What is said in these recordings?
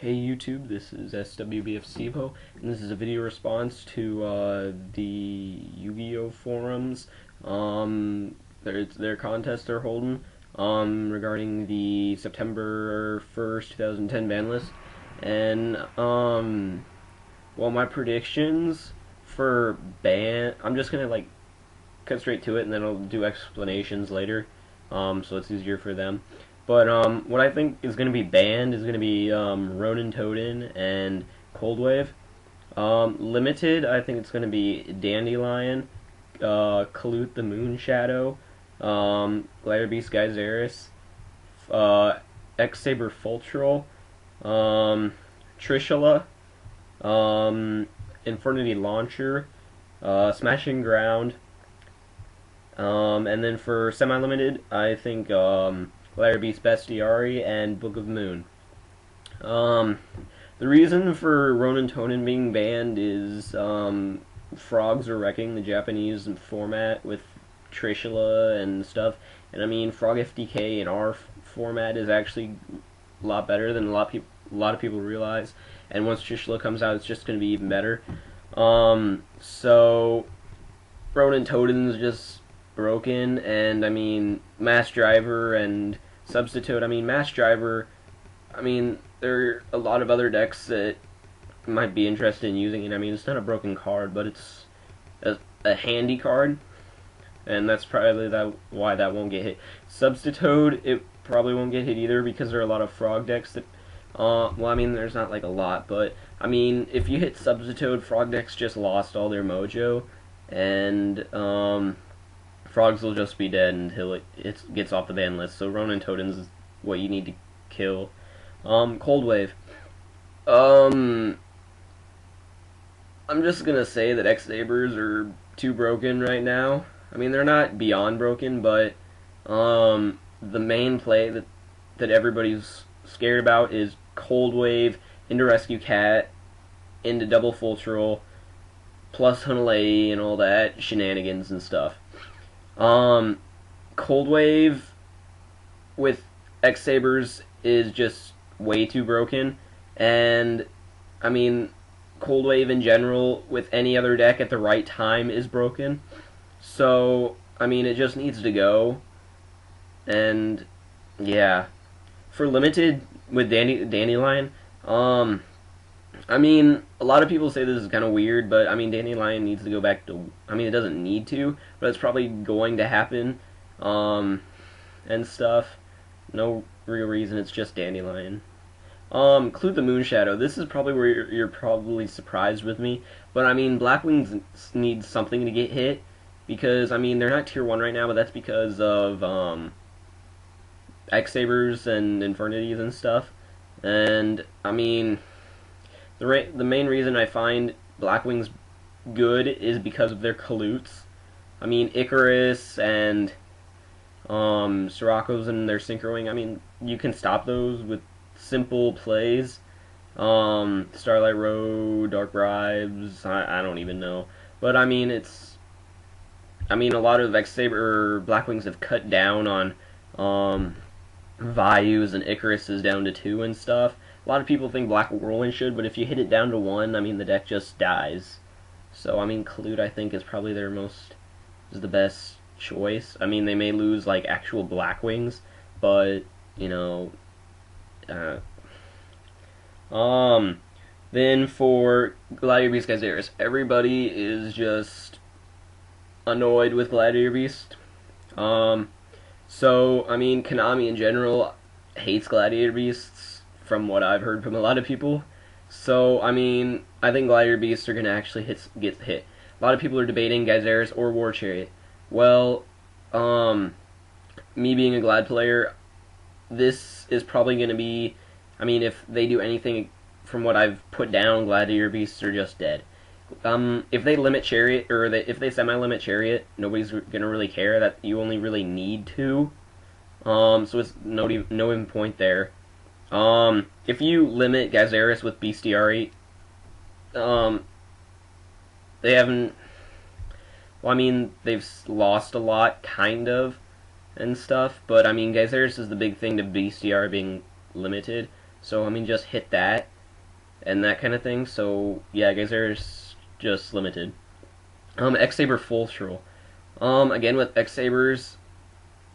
Hey YouTube, this is Swbfstevo, and this is a video response to the Yu-Gi-Oh forums. Their contest they're holding regarding the September 1st, 2010 ban list. And well, my predictions for ban, I'm just gonna like cut straight to it, and then I'll do explanations later, so it's easier for them. But what I think is going to be banned is going to be Ronin Totem and Cold Wave. Limited, I think it's going to be Dandelion, Kalut the Moon Shadow, Glider Beast Geyseris, X-Saber Fultrol, Trishula, Infernity Launcher, Smashing Ground, and then for semi-limited, I think Glider Beast Bestiari and Book of Moon. The reason for Ronin Totem being banned is frogs are wrecking the Japanese format with Trishula and stuff. And I mean, Frog FDK in our format is actually a lot better than a lot of people realize. And once Trishula comes out, it's just going to be even better. So Ronin Totem's just broken, and I mean, Mass Driver and Substitute. I mean, Mass Driver, I mean, there are a lot of other decks that might be interested in using it. I mean, it's not a broken card, but it's a handy card, and that's probably why that won't get hit. Substitute, it probably won't get hit either, because there are a lot of frog decks that, well, I mean, there's not like a lot, but I mean, if you hit Substitute, frog decks just lost all their mojo, and frogs will just be dead until it gets off the ban list. So Ronin Totems is what you need to kill. Cold Wave. I'm just gonna say that X-Sabers are too broken right now. I mean, they're not beyond broken, but the main play that everybody's scared about is Cold Wave into Rescue Cat, into Double Fultrol, plus Hunalei and all that shenanigans and stuff. Cold Wave with X-Sabers is just way too broken, and I mean, Cold Wave in general with any other deck at the right time is broken. So I mean, it just needs to go. And yeah, for limited with Dandelion, I mean, a lot of people say this is kind of weird, but I mean, Dandelion needs to go back to, I mean, it doesn't need to, but it's probably going to happen, and stuff. No real reason, it's just Dandelion. Clue the Moon Shadow. This is probably where you're probably surprised with me, but I mean, Blackwings needs something to get hit, because, I mean, they're not tier 1 right now, but that's because of, X-Sabers and Infernities and stuff, and, I mean, the main reason I find Blackwings good is because of their Kaluts. I mean, Icarus and Sirocco's and their Synchro-Wing, I mean, you can stop those with simple plays. Starlight Road, Dark Bribes, I don't even know. But I mean, a lot of X-Saber Blackwings have cut down on Vayus and Icaruses down to 2 and stuff. A lot of people think Black Whirlwind should, but if you hit it down to 1, I mean, the deck just dies. So, I mean, Kalut, I think, is probably is the best choice. I mean, they may lose, like, actual Blackwings, but, you know, then for Gladiator Beast Geyseris, everybody is just annoyed with Gladiator Beast. So, I mean, Konami in general hates Gladiator Beasts, from what I've heard from a lot of people. So, I mean, I think Gladiator Beasts are going to actually get hit. A lot of people are debating Geyseris or War Chariot. Well, me being a Glad player, this is probably going to be, I mean, if they do anything from what I've put down, Gladiator Beasts are just dead. If they limit Chariot, or if they semi-limit Chariot, nobody's going to really care. That you only really need to. So it's no even point there. If you limit Geyseris with Bestiari, they haven't, well, I mean, they've lost a lot, kind of, and stuff, but, I mean, Geyseris is the big thing to Bestiari being limited, so, I mean, just hit that. and that kind of thing. So yeah, Geyser's just limited. X-Saber Full Troll. Again with X-Sabers,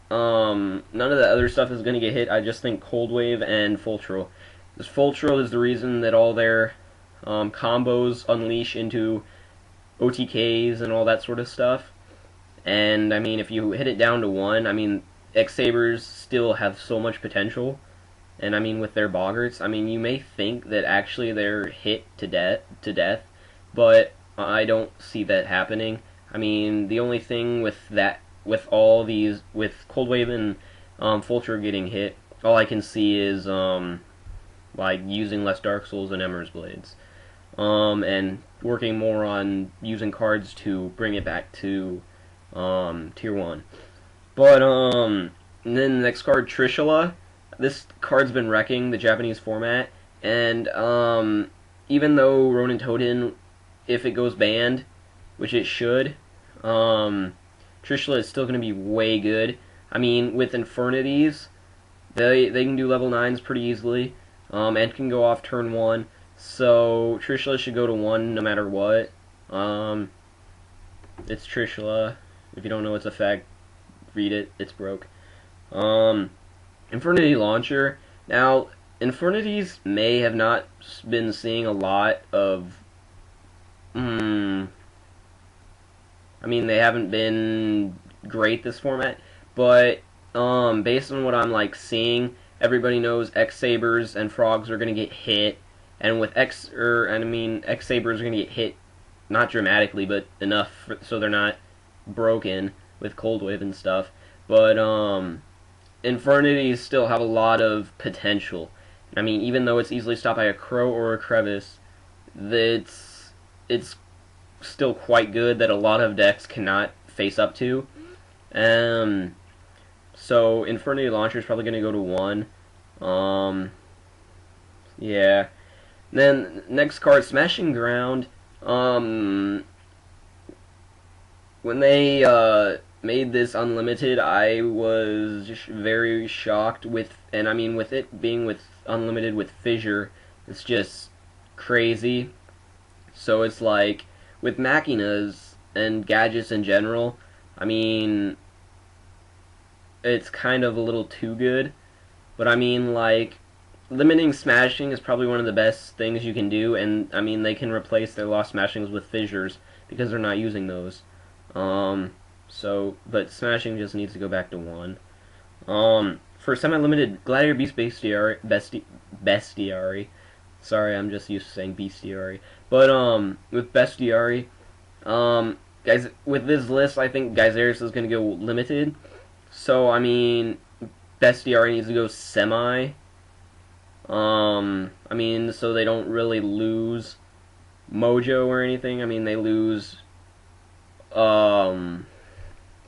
none of the other stuff is going to get hit. I just think Cold Wave and Full Troll. This Full Troll is the reason that all their combos unleash into OTKs and all that sort of stuff. And I mean, if you hit it down to 1, I mean, X-Sabers still have so much potential. And I mean, with their Boggarts, I mean, you may think that actually they're hit to death, but I don't see that happening. I mean, the only thing with that, with all these, with Cold Wave and Full Troll getting hit, all I can see is like using less Dark Souls and Emmer's Blades, and working more on using cards to bring it back to tier 1. But and then the next card, Trishula. This card's been wrecking the Japanese format, and even though Ronin Toten, if it goes banned, which it should, Trishula is still going to be way good. I mean, with Infernities, they can do level 9s pretty easily, and can go off turn 1, so Trishula should go to 1 no matter what. It's Trishula. If you don't know its effect, read it. It's broke. Infernity Launcher. Now, Infernities may have not been seeing a lot of... I mean, they haven't been great this format, but based on what I'm like seeing, everybody knows X-Sabers and Frogs are going to get hit, and with X-Sabers are going to get hit, not dramatically, but enough so they're not broken with Cold Wave and stuff. But Infernities still have a lot of potential. I mean, even though it's easily stopped by a Crow or a Crevice, it's still quite good that a lot of decks cannot face up to. So Infernity Launcher is probably going to go to 1. Yeah. Then next card, Smashing Ground. When they made this unlimited, I was just very shocked with, and I mean with it being with unlimited with Fissure, it's just crazy. So it's like with Machinas and gadgets in general, I mean it's kind of a little too good, but I mean like limiting smashing is probably one of the best things you can do, and I mean they can replace their lost smashings with Fissures because they're not using those. But smashing just needs to go back to 1. For semi-limited, Gladiator Beast Bestiary. Sorry, I'm just used to saying Bestiary. But, with Bestiary, guys, with this list, I think Geyserys is going to go limited. So, I mean, Bestiary needs to go semi. I mean, so they don't really lose Mojo or anything. I mean, they lose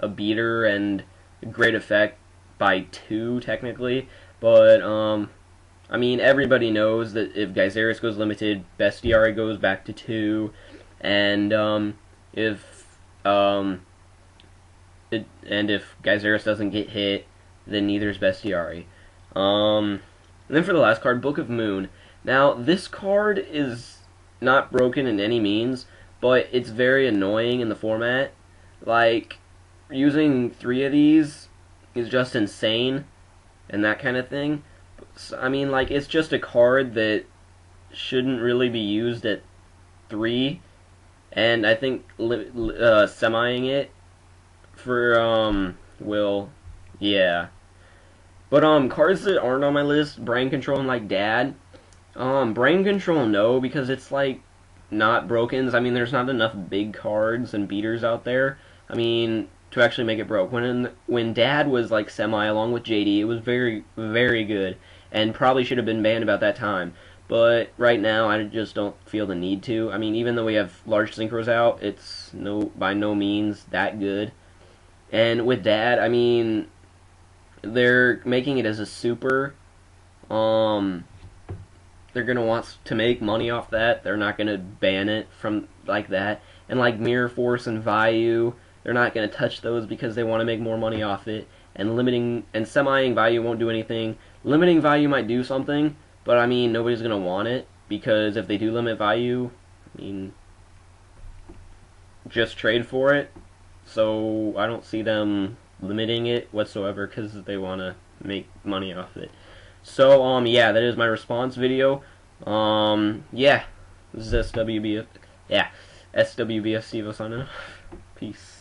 a beater and great effect by 2 technically, but I mean everybody knows that if Geyserys goes limited, Bestiary goes back to 2, and if Geyserys doesn't get hit, then neither is Bestiary. And then for the last card, Book of Moon. Now this card is not broken in any means, but it's very annoying in the format. Like, using 3 of these is just insane, and that kind of thing. I mean, like, it's just a card that shouldn't really be used at 3, and I think semiing it for, yeah. But, cards that aren't on my list, Brain Control and, like, Dad. Brain Control, no, because it's, like, not broken. I mean, there's not enough big cards and beaters out there, I mean, to actually make it broke. When Dad was, like, semi along with JD, it was very, very good, and probably should have been banned about that time. But right now, I just don't feel the need to. I mean, even though we have large synchros out, it's by no means that good. And with Dad, I mean, they're making it as a super. They're going to want to make money off that. They're not going to ban it from like that. And like Mirror Force and Vayu, they're not going to touch those because they want to make more money off it. And limiting and semiing Vayu won't do anything. Limiting Vayu might do something, but I mean, nobody's going to want it. because if they do limit value, I mean, just trade for it. So I don't see them limiting it whatsoever because they want to make money off it. So yeah, that is my response video. Yeah, this is SWBF. Yeah, SWBFstevo signing off. Peace.